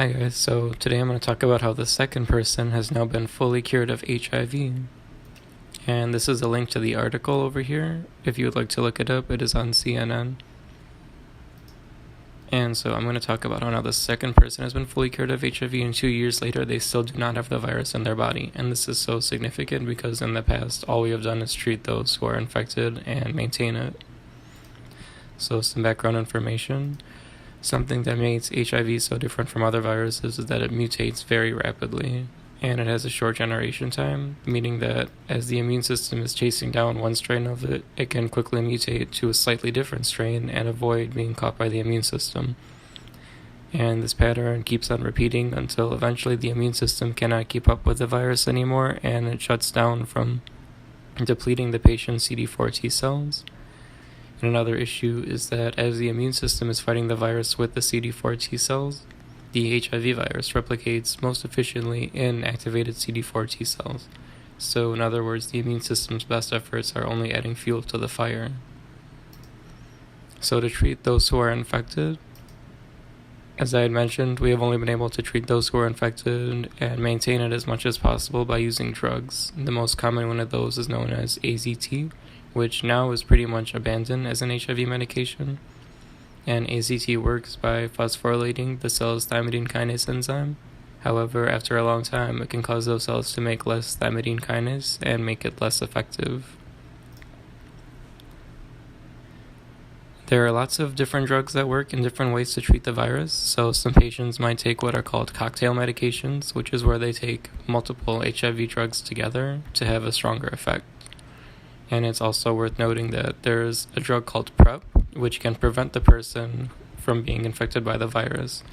Hi guys, so today I'm going to talk about how the second person has now been fully cured of HIV. And this is a link to the article over here. If you would like to look it up, it is on CNN. And so I'm going to talk about how now the second person has been fully cured of HIV and 2 years later they still do not have the virus in their body. And this is so significant because in the past all we have done is treat those who are infected and maintain it. So some background information. Something that makes HIV so different from other viruses is that it mutates very rapidly, and it has a short generation time, meaning that as the immune system is chasing down one strain of it, it can quickly mutate to a slightly different strain and avoid being caught by the immune system. And this pattern keeps on repeating until eventually the immune system cannot keep up with the virus anymore, and it shuts down from depleting the patient's CD4 T cells. And another issue is that as the immune system is fighting the virus with the CD4 T cells, the HIV virus replicates most efficiently in activated CD4 T cells. So in other words, the immune system's best efforts are only adding fuel to the fire. So to treat those who are infected, as I had mentioned, we have only been able to treat those who are infected and maintain it as much as possible by using drugs. The most common one of those is known as AZT, which now is pretty much abandoned as an HIV medication. And AZT works by phosphorylating the cell's thymidine kinase enzyme. However, after a long time, it can cause those cells to make less thymidine kinase and make it less effective. There are lots of different drugs that work in different ways to treat the virus. So some patients might take what are called cocktail medications, which is where they take multiple HIV drugs together to have a stronger effect. And it's also worth noting that there's a drug called PrEP, which can prevent the person from being infected by the virus.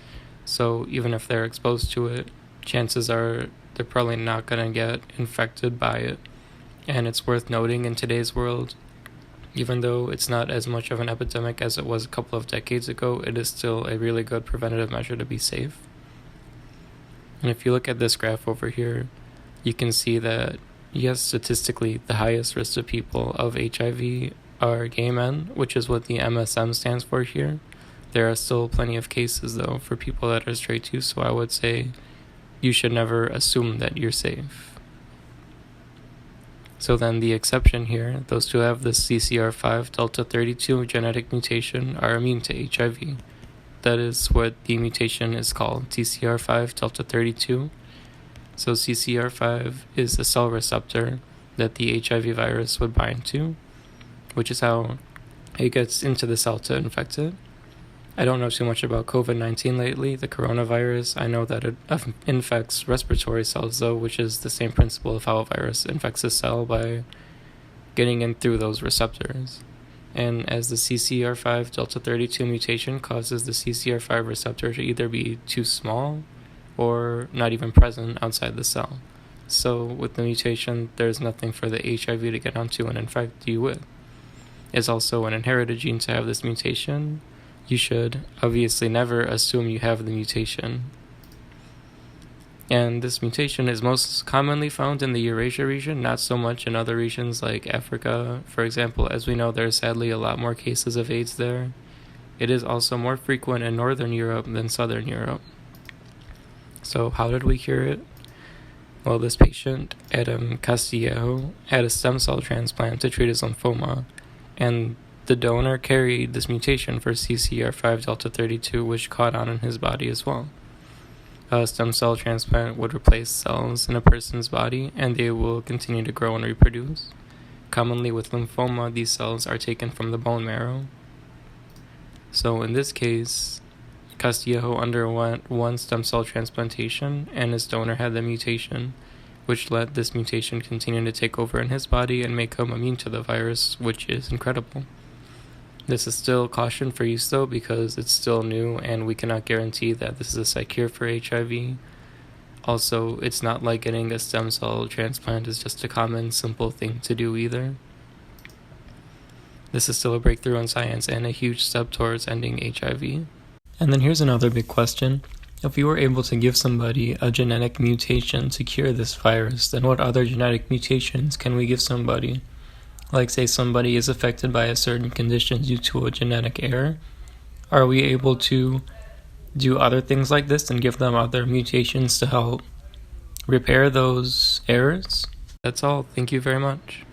So even if they're exposed to it, chances are they're probably not going to get infected by it. And it's worth noting in today's world, even though it's not as much of an epidemic as it was a couple of decades ago, it is still a really good preventative measure to be safe. And if you look at this graph over here, you can see that yes, statistically, the highest risk of people of HIV are gay men, which is what the MSM stands for here. There are still plenty of cases, though, for people that are straight too, so I would say you should never assume that you're safe. So then the exception here, those who have the CCR5 delta 32 genetic mutation are immune to HIV. That is what the mutation is called, CCR5 delta 32. So CCR5 is the cell receptor that the HIV virus would bind to, which is how it gets into the cell to infect it. I don't know too much about COVID-19 lately, the coronavirus. I know that it infects respiratory cells, though, which is the same principle of how a virus infects a cell by getting in through those receptors. And as the CCR5 delta 32 mutation causes the CCR5 receptor to either be too small or not even present outside the cell. So with the mutation, there's nothing for the HIV to get onto and infect you with. It's also an inherited gene to have this mutation. You should obviously never assume you have the mutation. And this mutation is most commonly found in the Eurasia region, not so much in other regions like Africa. For example, as we know, there are sadly a lot more cases of AIDS there. It is also more frequent in Northern Europe than Southern Europe. So how did we cure it? Well, this patient, Adam Castillejo, had a stem cell transplant to treat his lymphoma, and the donor carried this mutation for CCR5 delta 32, which caught on in his body as well. A stem cell transplant would replace cells in a person's body, and they will continue to grow and reproduce. Commonly with lymphoma, these cells are taken from the bone marrow. So in this case, Castillejo underwent one stem cell transplantation, and his donor had the mutation, which let this mutation continue to take over in his body and make him immune to the virus, which is incredible. This is still caution for use, though, because it's still new, and we cannot guarantee that this is a site cure for HIV. Also, it's not like getting a stem cell transplant is just a common, simple thing to do either. This is still a breakthrough in science and a huge step towards ending HIV. And then here's another big question. If you were able to give somebody a genetic mutation to cure this virus, then what other genetic mutations can we give somebody? Like, say somebody is affected by a certain condition due to a genetic error. Are we able to do other things like this and give them other mutations to help repair those errors. That's all. Thank you very much.